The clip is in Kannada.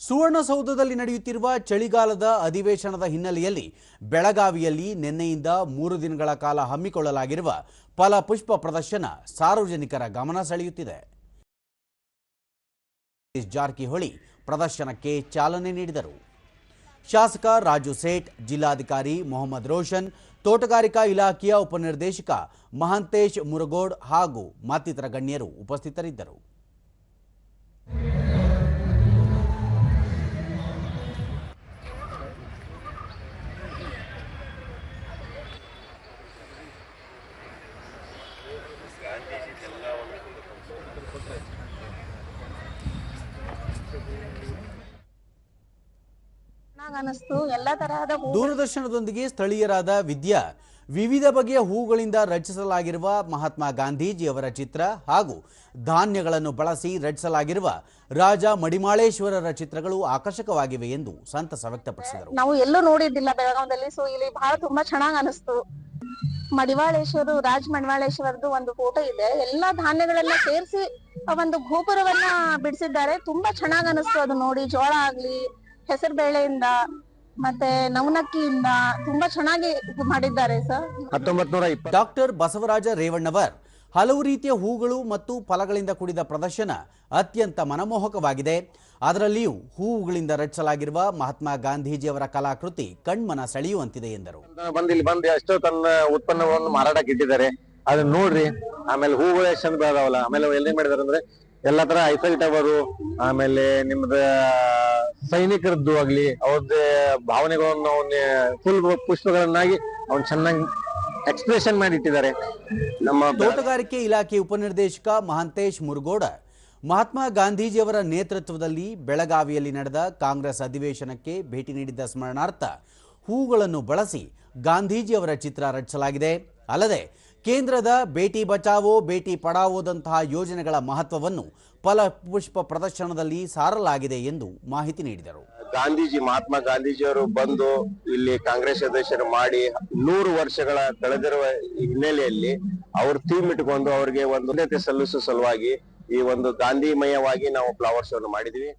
ಸುವರ್ಣಸೌಧದಲ್ಲಿ ನಡೆಯುತ್ತಿರುವ ಚಳಿಗಾಲದ ಅಧಿವೇಶನದ ಹಿನ್ನೆಲೆಯಲ್ಲಿ ಬೆಳಗಾವಿಯಲ್ಲಿ ನಿನ್ನೆಯಿಂದ 3 ದಿನಗಳ ಕಾಲ ಹಮ್ಮಿಕೊಳ್ಳಲಾಗಿರುವ ಫಲಪುಷ್ಪ ಪ್ರದರ್ಶನ ಸಾರ್ವಜನಿಕರ ಗಮನ ಸೆಳೆಯುತ್ತಿದೆ. ಜಾರಕಿಹೊಳಿ ಪ್ರದರ್ಶನಕ್ಕೆ ಚಾಲನೆ ನೀಡಿದರು. ಶಾಸಕ ರಾಜು ಸೇಠ್, ಜಿಲ್ಲಾಧಿಕಾರಿ ಮೊಹಮ್ಮದ್ ರೋಷನ್, ತೋಟಗಾರಿಕಾ ಇಲಾಖೆಯ ಉಪನಿರ್ದೇಶಕ ಮಹಾಂತೇಶ್ ಮುರಗೋಡ್ ಹಾಗೂ ಮತ್ತಿತರ ಗಣ್ಯರು ಉಪಸ್ಥಿತರಿದ್ದರು. ದೂರದರ್ಶನದೊಂದಿಗೆ ಸ್ಥಳೀಯರಾದ ವಿದ್ಯಾ ವಿವಿಧ ಬಗೆಯ ಹೂಗಳಿಂದ ರಚಿಸಲಾಗಿರುವ ಮಹಾತ್ಮ ಗಾಂಧೀಜಿಯವರ ಚಿತ್ರ ಹಾಗೂ ಧಾನ್ಯಗಳನ್ನು ಬಳಸಿ ರಚಿಸಲಾಗಿರುವ ರಾಜ ಮಡಿಮಾಳೇಶ್ವರರ ಚಿತ್ರಗಳು ಆಕರ್ಷಕವಾಗಿವೆ ಎಂದು ಸಂತಸ ವ್ಯಕ್ತಪಡಿಸಿದರು. ನಾವು ಎಲ್ಲೂ ನೋಡಿದ್ದಿಲ್ಲ ಬೆಳಗಾವಿಯಲ್ಲಿ, ಸೊ ಇಲ್ಲಿ ಬಹಳ ತುಂಬಾ ಚೆನ್ನಾಗಿ ಅನಿಸ್ತು. ಮಡಿವಾಳೇಶ್ವರ, ರಾಜ ಮಡಿವಾಳೇಶ್ವರದ್ದು ಒಂದು ಫೋಟೋ ಇದೆ. ಎಲ್ಲಾ ಧಾನ್ಯಗಳನ್ನ ಸೇರಿಸಿ ಒಂದು ಗೋಪುರವನ್ನ ಬಿಡಿಸಿದ್ದಾರೆ. ತುಂಬಾ ಚೆನ್ನಾಗಿ ಅನಿಸ್ತು ಅದು ನೋಡಿ. ಜೋಳ ಆಗ್ಲಿ, ಹೆಸರು ಬೇಳೆಯಿಂದ ಮತ್ತೆ ನವನಕ್ಕಿಯಿಂದ ತುಂಬಾ ಚೆನ್ನಾಗಿ ಮಾಡಿದ್ದಾರೆ ಸರ್. 1920 ಡಾಕ್ಟರ್ ಬಸವರಾಜ ರೇವಣ್ಣವರ್ ಹಲವು ರೀತಿಯ ಹೂಗಳು ಮತ್ತು ಫಲಗಳಿಂದ ಕೂಡಿದ ಪ್ರದರ್ಶನ ಅತ್ಯಂತ ಮನಮೋಹಕವಾಗಿದೆ. ಅದರಲ್ಲಿಯೂ ಹೂವುಗಳಿಂದ ರಚಿಸಲಾಗಿರುವ ಮಹಾತ್ಮ ಗಾಂಧೀಜಿಯವರ ಕಲಾಕೃತಿ ಕಣ್ಮನ ಸೆಳೆಯುವಂತಿದೆ ಎಂದರು. ಇಲ್ಲಿ ಬಂದು ಎಷ್ಟೋ ತನ್ನ ಉತ್ಪನ್ನಗಳನ್ನು ಮಾರಾಟಕ್ಕೆ ಇಟ್ಟಿದ್ದಾರೆ, ಅದನ್ನ ನೋಡ್ರಿ. ಆಮೇಲೆ ಹೂಗಳು ಎಷ್ಟು ಚಂದ ಬೆಳೆದಾವಲ್ಲ. ಆಮೇಲೆ ಎಲ್ಲಿ ಮಾಡಿದಾರೆ ಅಂದ್ರೆ ಎಲ್ಲಾ ತರ ಐಫೆಲ್ ಟವರು, ಆಮೇಲೆ ನಿಮ್ದ ಸೈನಿಕರದ್ದು ಆಗ್ಲಿ, ಅವ್ರದ್ದೇ ಭಾವನೆಗಳನ್ನು ಅವನ್ನ ಫುಲ್ ಪುಷ್ಪಗಳನ್ನಾಗಿ ಅವ್ನು ಚೆನ್ನಾಗಿ ಎಕ್ಸ್ಪ್ರೆಷನ್ ಮಾಡಿ ಇಟ್ಟಿದ್ದಾರೆ. ನಮ್ಮ ತೋಟಗಾರಿಕೆ ಇಲಾಖೆ ಉಪನಿರ್ದೇಶಕ ಮಹಾಂತೇಶ್ ಮುರಗೋಡ ಮಹಾತ್ಮ ಗಾಂಧೀಜಿಯವರ ನೇತೃತ್ವದಲ್ಲಿ ಬೆಳಗಾವಿಯಲ್ಲಿ ನಡೆದ ಕಾಂಗ್ರೆಸ್ ಅಧಿವೇಶನಕ್ಕೆ ಭೇಟಿ ನೀಡಿದ್ದ ಸ್ಮರಣಾರ್ಥ ಹೂಗಳನ್ನು ಬಳಸಿ ಗಾಂಧೀಜಿಯವರ ಚಿತ್ರ ರಚಿಸಲಾಗಿದೆ. ಅಲ್ಲದೆ ಕೇಂದ್ರದ ಬೇಟಿ ಬಚಾವೋ ಬೇಟಿ ಪಡಾವೋದಂತಹ ಯೋಜನೆಗಳ ಮಹತ್ವವನ್ನು ಫಲಪುಷ್ಪ ಪ್ರದರ್ಶನದಲ್ಲಿ ಸಾರಲಾಗಿದೆ ಎಂದು ಮಾಹಿತಿ ನೀಡಿದರು. ಮಹಾತ್ಮ ಗಾಂಧೀಜಿಯವರು ಬಂದು ಇಲ್ಲಿ ಕಾಂಗ್ರೆಸ್ ಅಧ್ಯಕ್ಷರು ಮಾಡಿ 100 ವರ್ಷಗಳ ಕಳೆದಿರುವ ಹಿನ್ನೆಲೆಯಲ್ಲಿ ಅವ್ರ ಥೀಮ್ ಇಟ್ಕೊಂಡು ಅವರಿಗೆ ಒಂದು ಸಲ್ಲಿಸುವ ಸಲುವಾಗಿ ಈ ಒಂದು ಗಾಂಧಿಮಯವಾಗಿ ನಾವು ಫ್ಲವರ್ಸ್ ಅನ್ನು ಮಾಡಿದ್ವಿ.